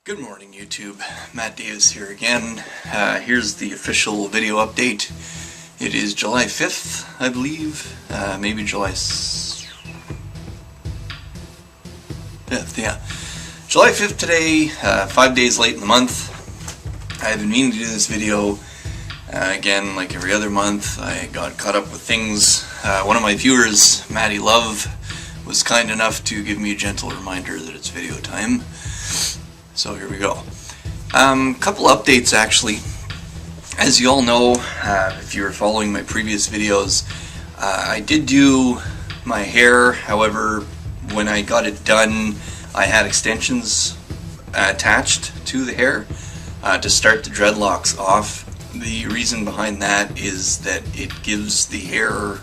Good morning, YouTube. Matt Davis here again. Here's the official video update. It is July 5th, I believe. Maybe July 5th, yeah. July 5th today, 5 days late in the month. I've been meaning to do this video. Again, like every other month, I got caught up with things. One of my viewers, Maddie Love, was kind enough to give me a gentle reminder that it's video time. So here we go. Couple updates actually. As you all know, if you were following my previous videos, I did do my hair. However, when I got it done, I had extensions attached to the hair to start the dreadlocks off. The reason behind that is that it gives the hair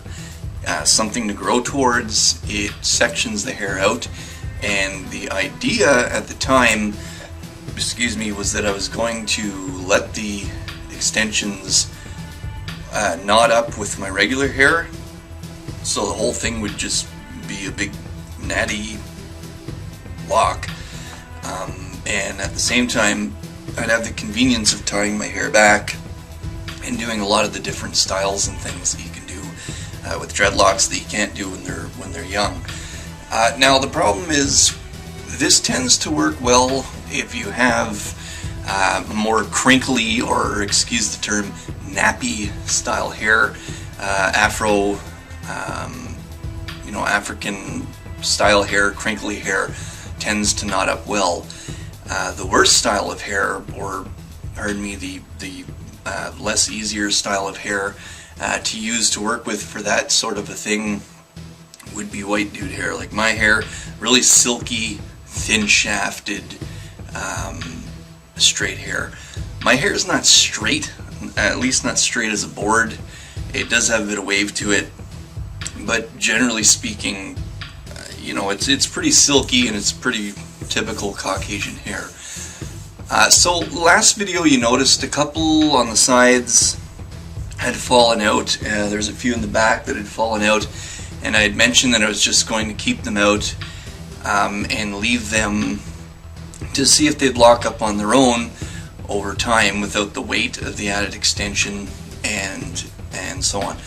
something to grow towards. It sections the hair out, and the idea at the time, was that I was going to let the extensions knot up with my regular hair, so the whole thing would just be a big natty lock, and at the same time I'd have the convenience of tying my hair back and doing a lot of the different styles and things that you can do with dreadlocks that you can't do when they're young. Now the problem is, this tends to work well if you have more crinkly, or excuse the term, nappy style hair. Afro, African style hair, crinkly hair, tends to knot up well. The worst style of hair, or pardon me, the less easier style of hair to use to work with for that sort of a thing would be white dude hair. Like my hair, really silky, thin shafted, straight hair. My hair is not straight, at least not straight as a board. It does have a bit of wave to it, but generally speaking, it's pretty silky and it's pretty typical Caucasian hair. So last video you noticed a couple on the sides had fallen out. There's a few in the back that had fallen out, and I had mentioned that I was just going to keep them out and leave them to see if they'd lock up on their own over time without the weight of the added extension and so on.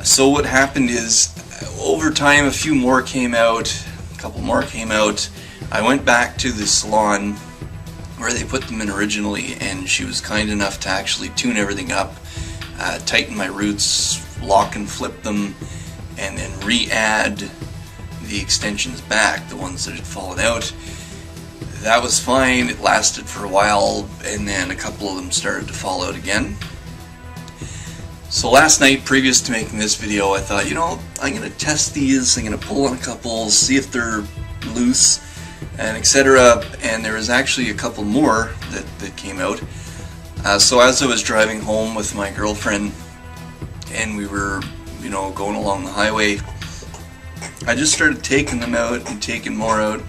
So what happened is, over time a few more came out, a couple more came out. I went back to the salon where they put them in originally, and she was kind enough to actually tune everything up, tighten my roots, lock and flip them, and then re-add the extensions back, the ones that had fallen out. That was fine. It lasted for a while, and then a couple of them started to fall out again. So last night, previous to making this video, I thought, I'm going to test these. I'm going to pull on a couple, see if they're loose, and etc. And there was actually a couple more that came out. So as I was driving home with my girlfriend, and we were, going along the highway, I just started taking them out and taking more out.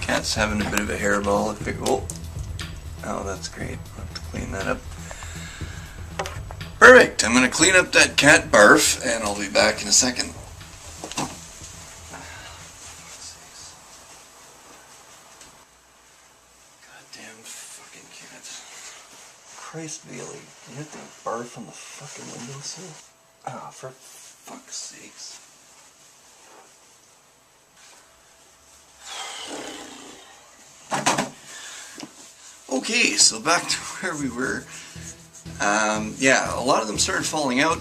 Cat's having a bit of a hairball. I figure, oh, that's great. I'll have to clean that up. Perfect. I'm going to clean up that cat barf, and I'll be back in a second. Goddamn fucking cat. Christ, Bailey. You hit the barf on the fucking windowsill? Ah, for fuck's sakes. Okay, so back to where we were. Yeah, a lot of them started falling out.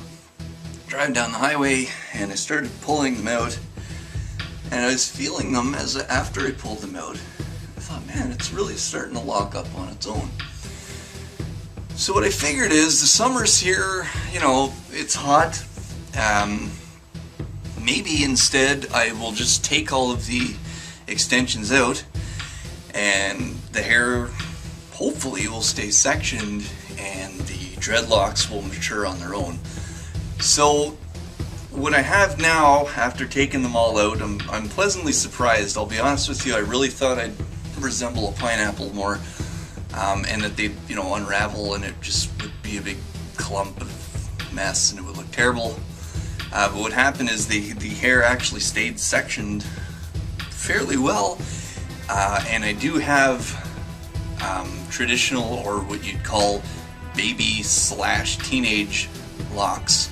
Driving down the highway, and I started pulling them out, and I was feeling them after I pulled them out. I thought, man, it's really starting to lock up on its own. So what I figured is, the summer's here, it's hot. Maybe instead I will just take all of the extensions out, and the hair hopefully will stay sectioned, and the dreadlocks will mature on their own. So what I have now, after taking them all out, I'm pleasantly surprised. I'll be honest with you, I really thought I'd resemble a pineapple more, and that they'd unravel and it just would be a big clump of mess and it would look terrible. But what happened is the hair actually stayed sectioned fairly well, and I do have traditional, or what you'd call baby / teenage locks,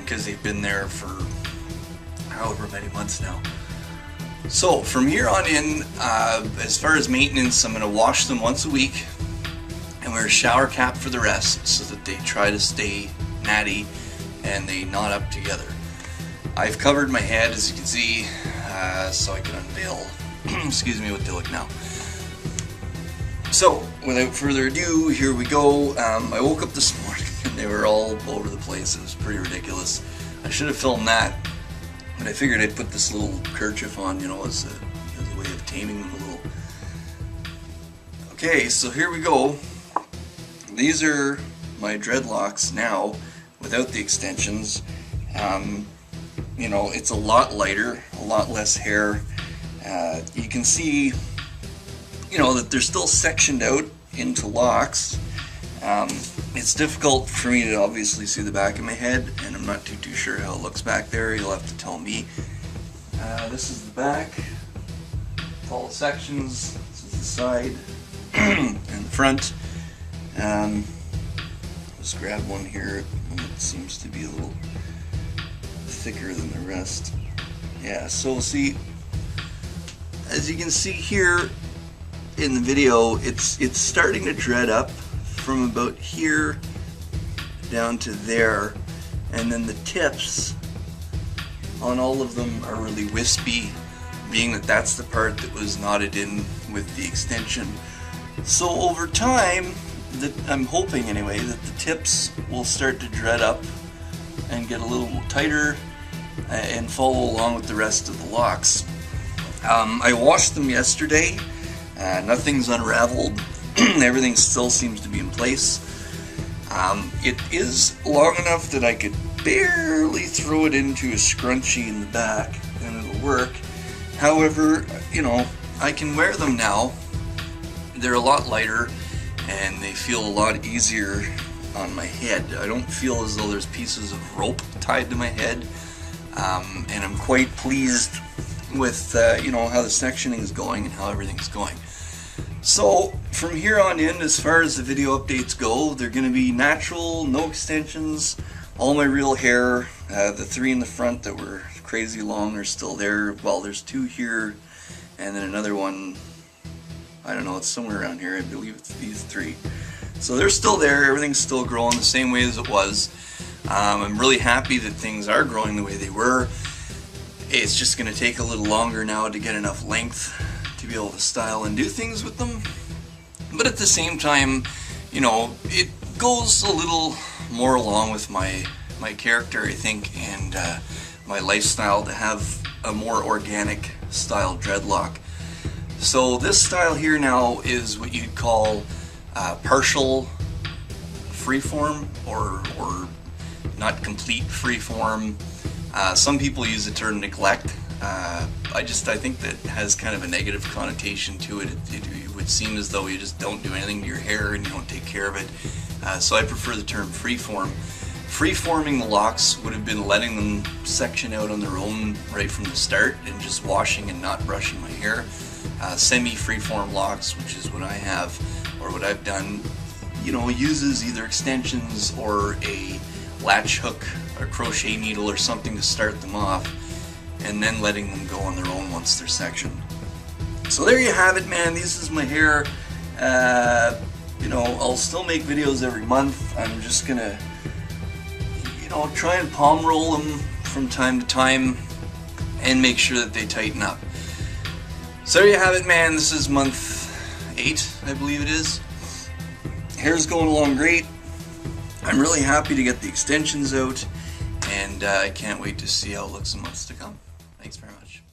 because they've been there for however many months now. So from here on in, as far as maintenance, I'm going to wash them once a week and wear a shower cap for the rest, so that they try to stay natty and they knot up together. I've covered my head, as you can see, so I can unveil excuse me, what they look now. So without further ado, here we go. I woke up this morning and they were all over the place. It was pretty ridiculous. I should have filmed that, but I figured I'd put this little kerchief on, you know, as a way of taming them a little. Okay, so here we go. These are my dreadlocks now, without the extensions. You know, it's a lot lighter, a lot less hair. You can see, you know, that they're still sectioned out into locks. It's difficult for me to obviously see the back of my head, and I'm not too sure how it looks back there. You'll have to tell me. This is the back. It's all the sections. This is the side and the front. Just grab one here. It seems to be a little thicker than the rest. Yeah, so see, as you can see here in the video, it's starting to dread up from about here down to there, and then the tips on all of them are really wispy, being that that's the part that was knotted in with the extension. So over time, I'm hoping anyway, that the tips will start to dread up and get a little tighter and follow along with the rest of the locks. I washed them yesterday. Nothing's unraveled. Everything still seems to be in place. It is long enough that I could barely throw it into a scrunchie in the back and it'll work. However, you know, I can wear them now. They're a lot lighter and they feel a lot easier on my head. I don't feel as though there's pieces of rope tied to my head, and I'm quite pleased with you know, how the sectioning is going and how everything's going. So from here on in, as far as the video updates go, they're going to be natural, no extensions, all my real hair. The 3 in the front that were crazy long are still there. Well, there's 2 here, and then another one, I don't know, it's somewhere around here. I believe it's these 3. So they're still there, everything's still growing the same way as it was. I'm really happy that things are growing the way they were. It's just going to take a little longer now to get enough length to be able to style and do things with them. But at the same time, you know, it goes a little more along with my character, I think, and my lifestyle to have a more organic style dreadlock. So this style here now is what you'd call partial freeform, or not complete freeform. Some people use the term neglect. I think that has kind of a negative connotation to it. It would seem as though you just don't do anything to your hair and you don't take care of it. So I prefer the term freeform. Freeforming the locks would have been letting them section out on their own right from the start and just washing and not brushing my hair. Semi-freeform locks, which is what I have, or what I've done, you know, uses either extensions or a latch hook or crochet needle or something to start them off, and then letting them go on their own once they're sectioned. So there you have it, man. This is my hair. You know, I'll still make videos every month. I'm just gonna, you know, try and palm roll them from time to time and make sure that they tighten up. So there you have it, man. This is month 8, I believe it is. Hair's going along great. I'm really happy to get the extensions out, and I can't wait to see how it looks in months to come. Thanks very much.